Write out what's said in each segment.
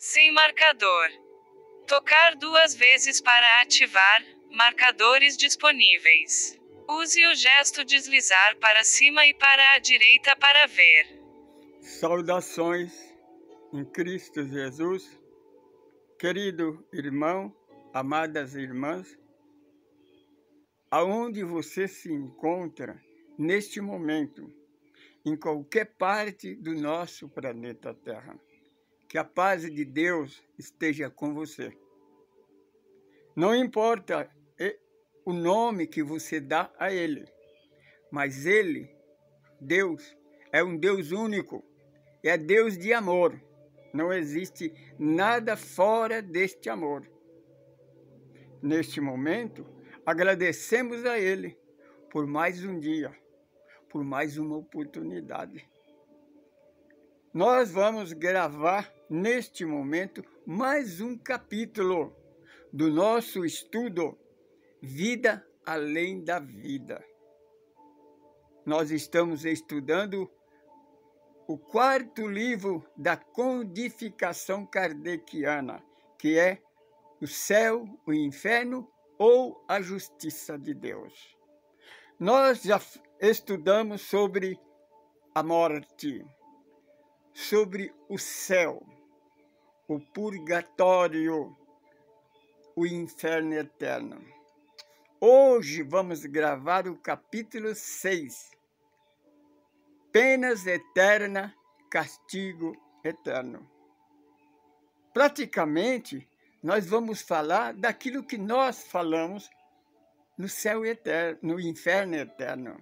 Sem marcador. Tocar 2 vezes para ativar marcadores disponíveis. Use o gesto deslizar para cima e para a direita para ver. Saudações em Cristo Jesus, querido irmão, amadas irmãs, aonde você se encontra neste momento, em qualquer parte do nosso planeta Terra. Que a paz de Deus esteja com você. Não importa o nome que você dá a Ele, mas Ele, Deus, é um Deus único, é Deus de amor. Não existe nada fora deste amor. Neste momento, agradecemos a Ele por mais um dia, por mais uma oportunidade. Nós vamos gravar neste momento mais um capítulo do nosso estudo Vida Além da Vida. Nós estamos estudando o 4º livro da codificação kardeciana, que é o céu, o inferno ou a justiça de Deus. Nós já estudamos sobre a morte, sobre o céu, o purgatório, o inferno eterno. Hoje vamos gravar o capítulo 6, penas eterna, castigo eterno. Praticamente, nós vamos falar daquilo que nós falamos no céu eterno, no inferno eterno.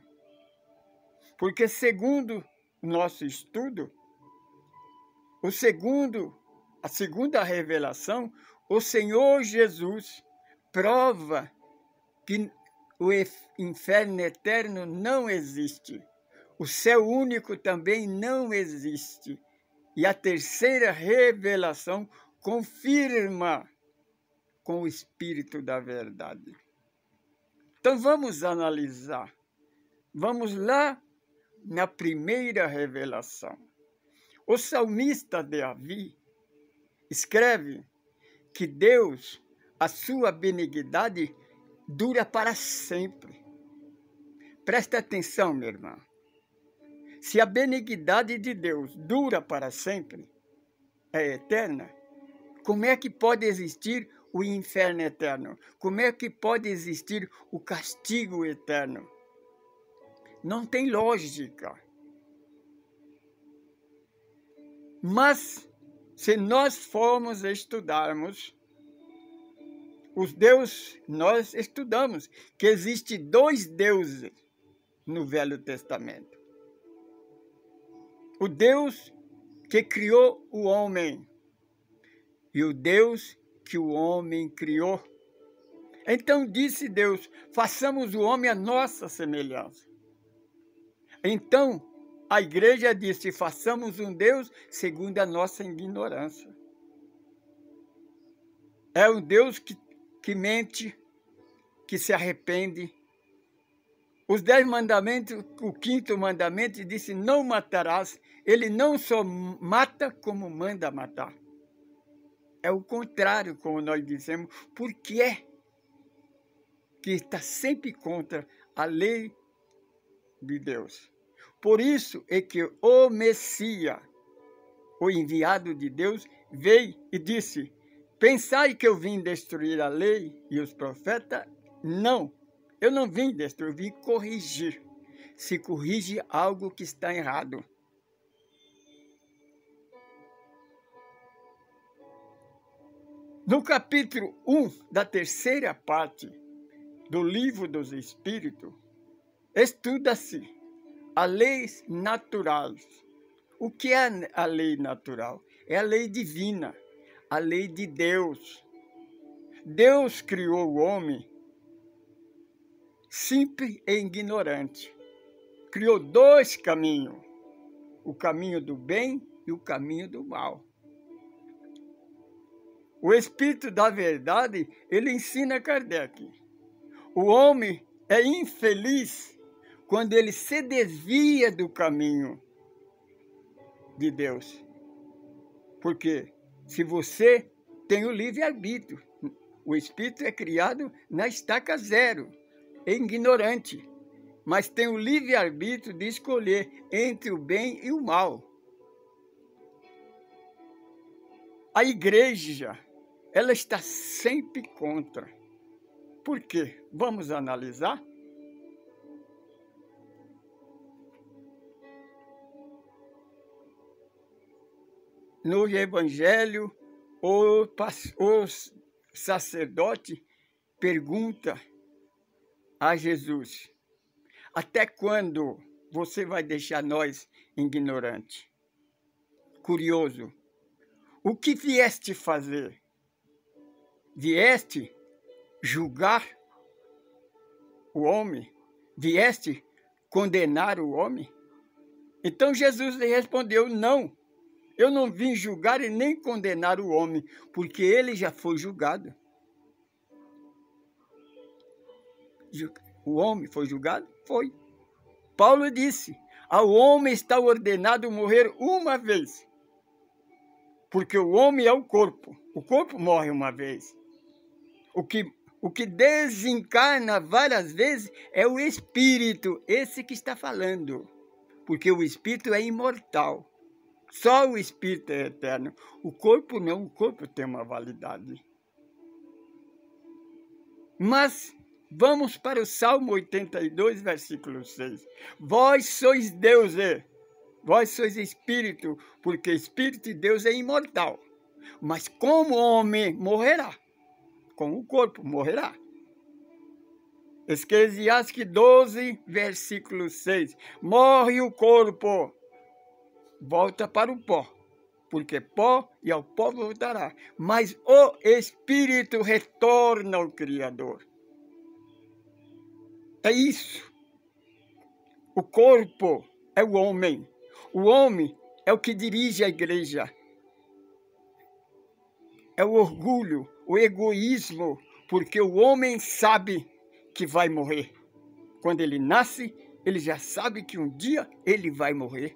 Porque segundo o nosso estudo, a segunda revelação, o Senhor Jesus prova que o inferno eterno não existe. O céu único também não existe. E a terceira revelação confirma com o Espírito da verdade. Então vamos analisar. Vamos lá na primeira revelação. O salmista Davi escreve que Deus, a sua benignidade, dura para sempre. Presta atenção, meu irmão. Se a benignidade de Deus dura para sempre, é eterna, como é que pode existir o inferno eterno? Como é que pode existir o castigo eterno? Não tem lógica. Mas, se nós formos estudarmos os deuses, nós estudamos que existem 2 deuses no Velho Testamento. O Deus que criou o homem e o Deus que o homem criou. Então disse Deus, façamos o homem à nossa semelhança. Então a igreja disse, façamos um Deus segundo a nossa ignorância. É um Deus que mente, que se arrepende. Os 10 mandamentos, o 5º mandamento disse, não matarás. Ele não só mata, como manda matar. É o contrário, como nós dissemos. Por que que está sempre contra a lei de Deus? Por isso é que o Messias, o enviado de Deus, veio e disse, pensai que eu vim destruir a lei e os profetas? Não, eu não vim destruir, eu vim corrigir. Se corrige algo que está errado. No capítulo 1 da 3ª parte do Livro dos Espíritos, estuda-se a lei natural. O que é a lei natural? É a lei divina, a lei de Deus. Deus criou o homem simples e ignorante. Criou 2 caminhos, o caminho do bem e o caminho do mal. O Espírito da Verdade, ele ensina a Kardec. O homem é infeliz quando ele se desvia do caminho de Deus. Por quê? se você tem o livre-arbítrio. O espírito é criado na estaca zero, é ignorante, mas tem o livre-arbítrio de escolher entre o bem e o mal. A igreja, ela está sempre contra. Por quê? Vamos analisar? No Evangelho, o sacerdote pergunta a Jesus: até quando você vai deixar nós ignorantes? Curioso, o que vieste fazer? Vieste julgar o homem? Vieste condenar o homem? Então Jesus lhe respondeu: não, eu não vim julgar e nem condenar o homem, porque ele já foi julgado. O homem foi julgado? Foi. Paulo disse: ao homem está ordenado morrer uma vez, porque o homem é o corpo morre uma vez. O que desencarna várias vezes é o espírito, esse que está falando, porque o espírito é imortal. Só o espírito é eterno. O corpo não, o corpo tem uma validade. Mas vamos para o Salmo 82, versículo 6. Vós sois Deus, vós sois espírito, porque espírito de Deus é imortal. Mas como homem morrerá, com o corpo morrerá. Eclesiastes 12, versículo 6. Morre o corpo, volta para o pó, porque pó e ao pó voltará. Mas o espírito retorna ao Criador. É isso. O corpo é o homem. O homem é o que dirige a igreja. É o orgulho, o egoísmo, porque o homem sabe que vai morrer. Quando ele nasce, ele já sabe que um dia ele vai morrer.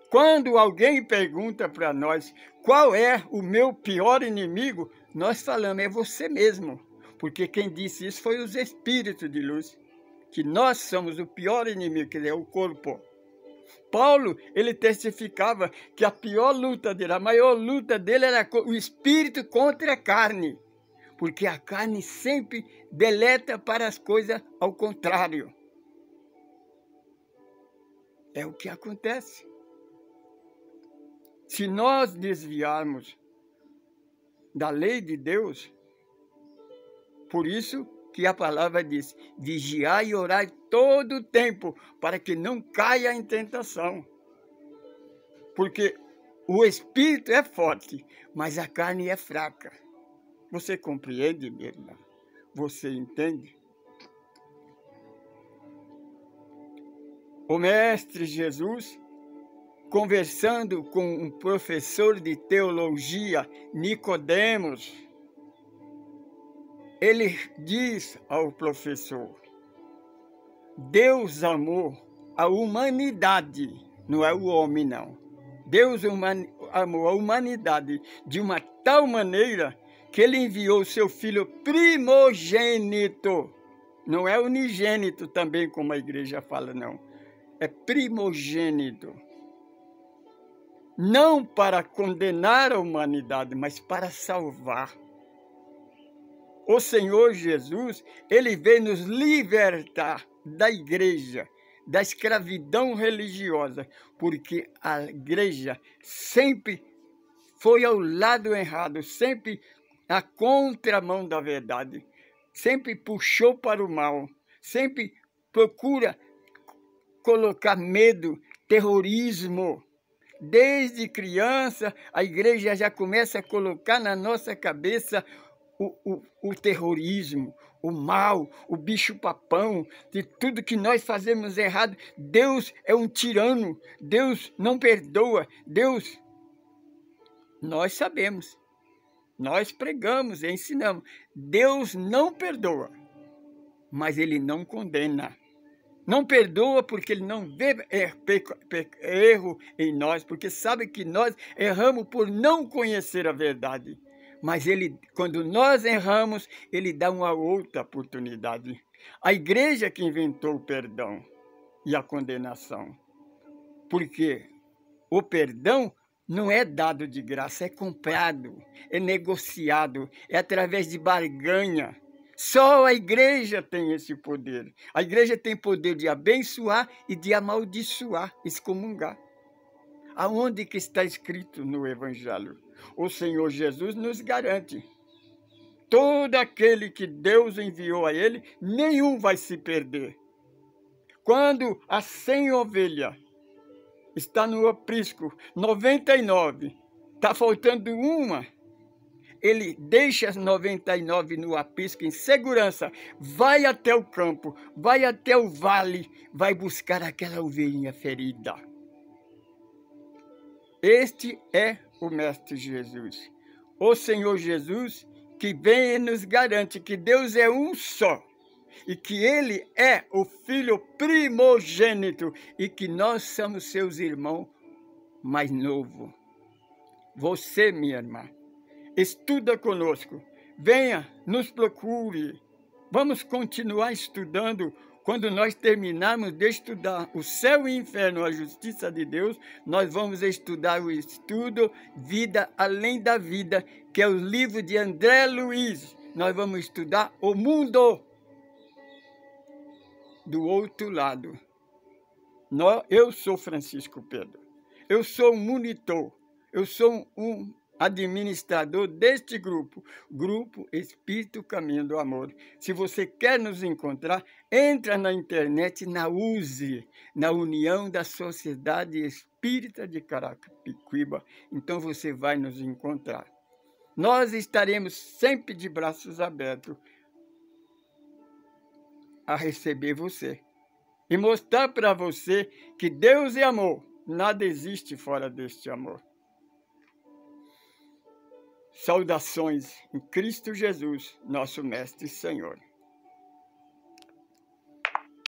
Quando alguém pergunta para nós qual é o meu pior inimigo, nós falamos: é você mesmo. Porque quem disse isso foi os espíritos de luz, que nós somos o pior inimigo, que é o corpo. Paulo, ele testificava que a pior luta dele, a maior luta dele era o espírito contra a carne, porque a carne sempre deleta para as coisas ao contrário. É o que acontece. Se nós desviarmos da lei de Deus, por isso que a palavra diz: vigiai e orai todo o tempo, para que não caia em tentação. Porque o espírito é forte, mas a carne é fraca. Você compreende, minha irmã? Você entende? O Mestre Jesus, conversando com um professor de teologia, Nicodemos, ele diz ao professor: Deus amou a humanidade, não é o homem, não. Deus amou a humanidade de uma tal maneira que ele enviou seu Filho primogênito. Não é unigênito também, como a igreja fala, não. É primogênito. Não para condenar a humanidade, mas para salvar. O Senhor Jesus, ele veio nos libertar da igreja, da escravidão religiosa, porque a igreja sempre foi ao lado errado, sempre na contramão da verdade, sempre puxou para o mal, sempre procura colocar medo, terrorismo. Desde criança, a igreja já começa a colocar na nossa cabeça o terrorismo, o mal, o bicho-papão, de tudo que nós fazemos errado. Deus é um tirano, Deus não perdoa, Deus... Nós sabemos, nós pregamos e ensinamos. Deus não perdoa, mas Ele não condena. Não perdoa porque ele não vê erro em nós, porque sabe que nós erramos por não conhecer a verdade. Mas ele, quando nós erramos, ele dá uma outra oportunidade. A igreja que inventou o perdão e a condenação. Porque o perdão não é dado de graça, é comprado, é negociado, é através de barganha. Só a igreja tem esse poder. A igreja tem poder de abençoar e de amaldiçoar, excomungar. Aonde que está escrito no Evangelho? O Senhor Jesus nos garante. Todo aquele que Deus enviou a ele, nenhum vai se perder. Quando a 100 ovelhas está no aprisco, 99, está faltando uma, ele deixa as 99 no aprisco em segurança, vai até o campo, vai até o vale, vai buscar aquela ovelhinha ferida. Este é o Mestre Jesus, o Senhor Jesus, que vem e nos garante que Deus é um só, e que Ele é o Filho primogênito, e que nós somos seus irmãos mais novos. Você, minha irmã, estuda conosco, venha, nos procure. Vamos continuar estudando. Quando nós terminarmos de estudar o céu e o inferno, a justiça de Deus, nós vamos estudar o estudo Vida Além da Vida, que é o livro de André Luiz. Nós vamos estudar o mundo do outro lado. Eu sou Francisco Pedro. Eu sou um monitor. Eu sou um administrador deste grupo, Grupo Espírito Caminho do Amor. Se você quer nos encontrar, entra na internet, na USE, na União da Sociedade Espírita de Carapicuíba. Então você vai nos encontrar. Nós estaremos sempre de braços abertos a receber você e mostrar para você que Deus é amor. Nada existe fora deste amor. Saudações em Cristo Jesus, nosso Mestre e Senhor.